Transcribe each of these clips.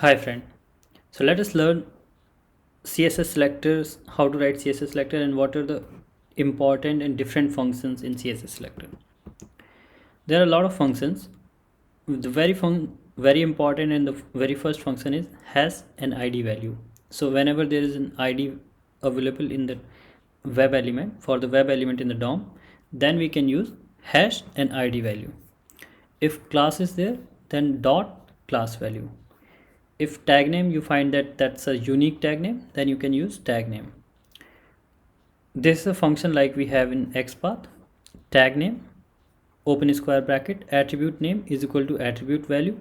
Hi friend, so let us learn CSS selectors, how to write CSS selector and what are the important and different functions in CSS selector. There are a lot of functions. The very important and the very first function is has an ID value. So whenever there is an ID available in the web element for the web element in the DOM, then we can use hash and ID value. If class is there, then dot class value. If tag name you find that that's a unique tag name, then you can use tag name. This is a function like we have in XPath. Tag name, open square bracket, attribute name is equal to attribute value.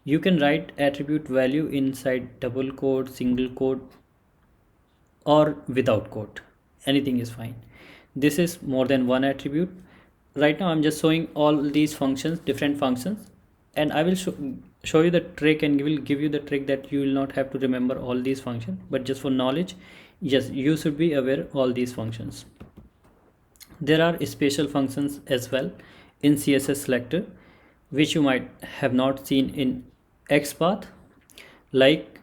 You can write attribute value inside double quote, single quote, or without quote. Anything is fine. This is more than one attribute. Right now I'm just showing all these functions, different functions, and I will show you the trick and will give you the trick that you will not have to remember all these functions, but just for knowledge, yes, you should be aware all these functions. There are special functions as well in CSS selector which you might have not seen in XPath, like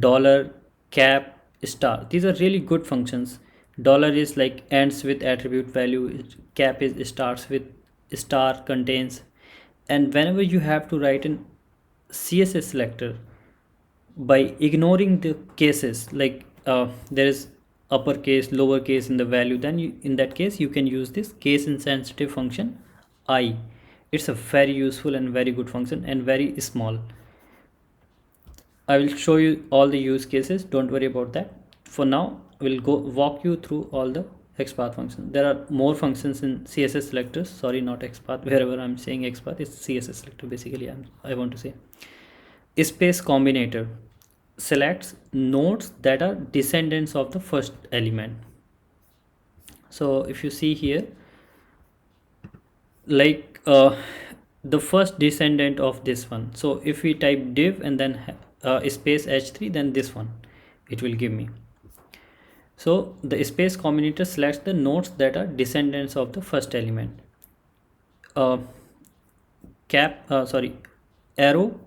dollar, cap, star. These are really good functions. Dollar is like ends with attribute value, cap is starts with star contains, and whenever you have to write in CSS selector by ignoring the cases, like there is uppercase, lowercase in the value, then in that case you can use this case insensitive function I. It's a very useful and very good function and very small. I will show you all the use cases, don't worry about that. For now we'll walk you through all the XPath functions. There are more functions in CSS selectors, sorry, not XPath. Wherever I'm saying XPath, it's CSS selector basically. I want to say space combinator selects nodes that are descendants of the first element. So if you see here, like the first descendant of this one, so if we type div and then space h3, then this one it will give me. So the space combinator selects the nodes that are descendants of the first element. Arrow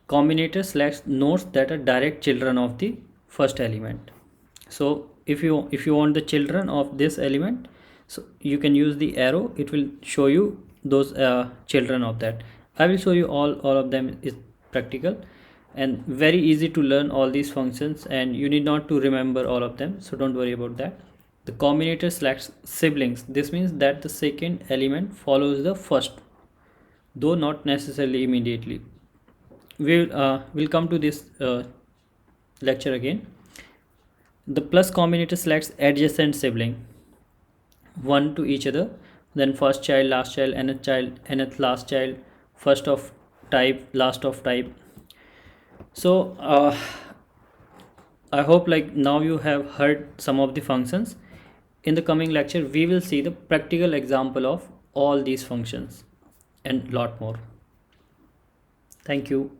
combinator selects nodes that are direct children of the first element. So if you want the children of this element, so you can use the arrow, it will show you those children of that. I will show you all of them is practical and very easy to learn all these functions, and you need not to remember all of them, so don't worry about that. The combinator selects siblings. This means that the second element follows the first, though not necessarily immediately. We'll come to this lecture again. The plus combinator selects adjacent sibling, one to each other, then first child, last child, nth last child, first of type, last of type. So I hope like now you have heard some of the functions. In the coming lecture we will see the practical example of all these functions and lot more. Thank you.